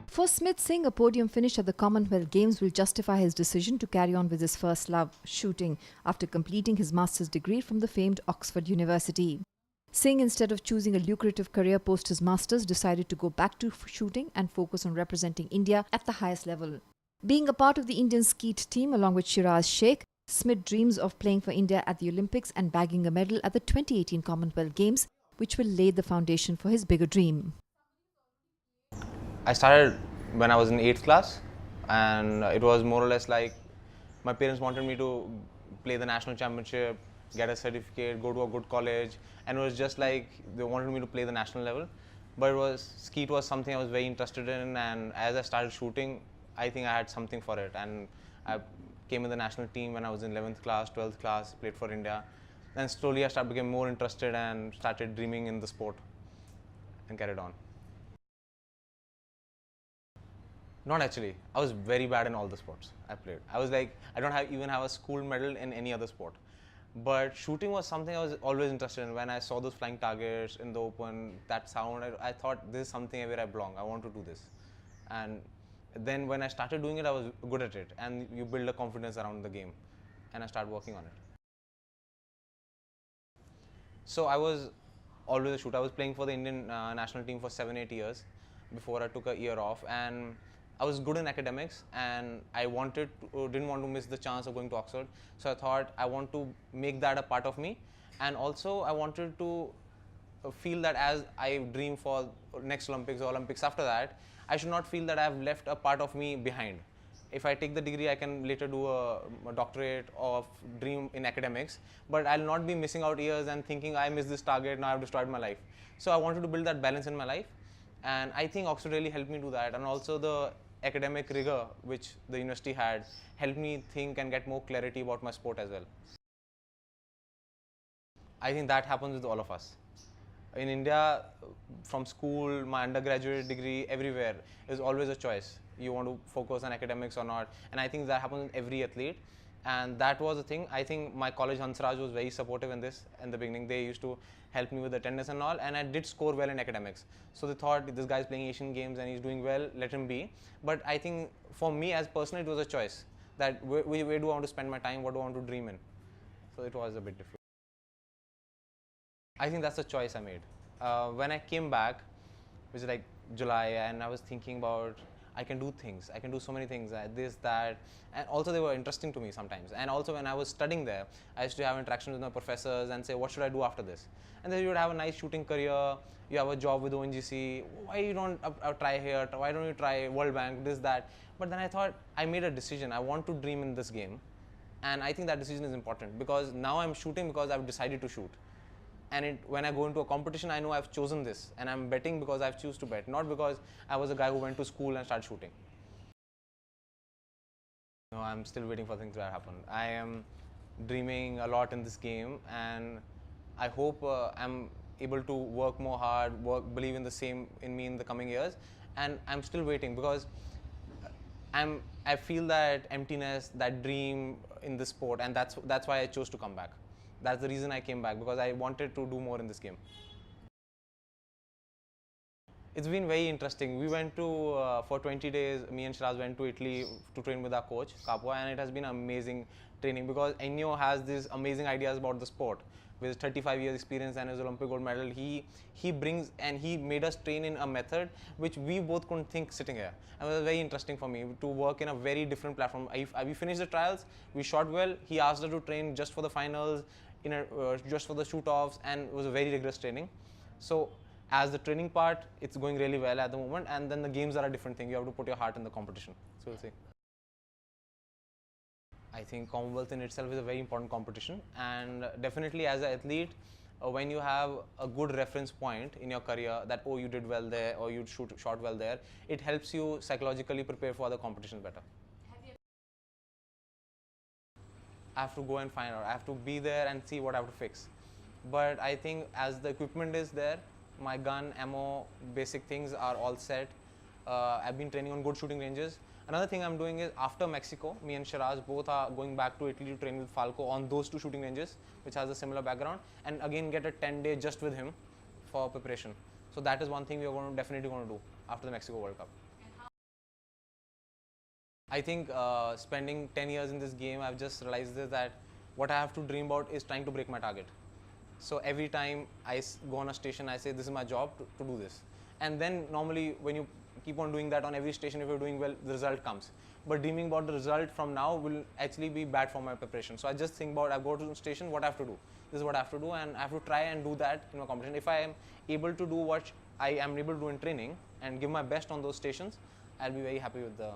For Smit Singh, a podium finish at the Commonwealth Games will justify his decision to carry on with his first love, shooting, after completing his master's degree from the famed Oxford University. Singh, instead of choosing a lucrative career post his master's, decided to go back to shooting and focus on representing India at the highest level. Being a part of the Indian Skeet team along with Sheeraz Sheikh, Smit dreams of playing for India at the Olympics and bagging a medal at the 2018 Commonwealth Games, which will lay the foundation for his bigger dream. I started when I was in 8th class, and it was more or less like my parents wanted me to play the national championship, get a certificate, go to a good college, and it was just like they wanted me to play the national level. But skeet was something I was very interested in, and as I started shooting, I think I had something for it, and I came in the national team when I was in 11th class, 12th class, played for India, and slowly I became more interested and started dreaming in the sport and carried on. Not actually. I was very bad in all the sports I played. I was like, I don't even have a school medal in any other sport. But shooting was something I was always interested in. When I saw those flying targets in the open, that sound, I thought this is something where I belong. I want to do this. And then when I started doing it, I was good at it. And you build a confidence around the game. And I started working on it. So I was always a shooter. I was playing for the Indian national team for 7-8 years before I took a year off. And I was good in academics, and I didn't want to miss the chance of going to Oxford. So I thought I want to make that a part of me, and also I wanted to feel that as I dream for next Olympics or Olympics after that, I should not feel that I have left a part of me behind. If I take the degree, I can later do a doctorate or dream in academics, but I'll not be missing out years and thinking I missed this target, now I've destroyed my life. So I wanted to build that balance in my life, and I think Oxford really helped me do that, and also the academic rigor which the university had helped me think and get more clarity about my sport as well. I think that happens with all of us. In India, from school, my undergraduate degree, everywhere is always a choice. You want to focus on academics or not, and I think that happens in every athlete. And that was the thing. I think my college Hansraj was very supportive in this in the beginning. They used to help me with attendance and all, and I did score well in academics. So they thought this guy's playing Asian Games and he's doing well, let him be. But I think for me as personally, it was a choice that where do I want to spend my time, what do I want to dream in. So it was a bit difficult. I think that's a choice I made. When I came back, which is like July, and I was thinking about I can do things. I can do so many things, this, that, and also they were interesting to me sometimes. And also when I was studying there, I used to have interactions with my professors and say, what should I do after this? And then you would have a nice shooting career, you have a job with ONGC, why you don't try here, why don't you try World Bank, this, that. But then I thought, I made a decision, I want to dream in this game. And I think that decision is important because now I'm shooting because I've decided to shoot. And when I go into a competition, I know I've chosen this, and I'm betting because I've choose to bet, not because I was a guy who went to school and started shooting. No, I'm still waiting for things to happen. I am dreaming a lot in this game, and I hope I'm able to work more hard, believe in the same in me in the coming years, and I'm still waiting because I feel that emptiness, that dream in this sport, and that's why I chose to come back. That's the reason I came back, because I wanted to do more in this game. It's been very interesting. We went to, for 20 days, me and Sheeraz went to Italy to train with our coach, Capua, and it has been amazing training because Ennio has these amazing ideas about the sport. With his 35 years experience and his Olympic gold medal, he brings and he made us train in a method which we both couldn't think sitting here. And it was very interesting for me to work in a very different platform. We finished the trials, we shot well, he asked us to train just for the finals, just for the shoot-offs, and it was a very rigorous training. So as the training part, it's going really well at the moment, and then the games are a different thing. You have to put your heart in the competition. So we'll see. I think Commonwealth in itself is a very important competition, and definitely as an athlete, when you have a good reference point in your career that, oh, you did well there or you shot well there, it helps you psychologically prepare for other competitions better. I have to go and find out. I have to be there and see what I have to fix. But I think as the equipment is there, my gun, ammo, basic things are all set. I've been training on good shooting ranges. Another thing I'm doing is after Mexico, me and Sheeraz both are going back to Italy to train with Falco on those 2 shooting ranges, which has a similar background, and again get a 10-day just with him for preparation. So that is one thing we are definitely going to do after the Mexico World Cup. I think spending 10 years in this game, I've just realized this, that what I have to dream about is trying to break my target. So every time I go on a station, I say this is my job to do this. And then normally when you keep on doing that on every station, if you're doing well, the result comes. But dreaming about the result from now will actually be bad for my preparation. So I just think about, I go to the station, what I have to do. This is what I have to do, and I have to try and do that in my competition. If I am able to do what I am able to do in training and give my best on those stations, I'll be very happy with the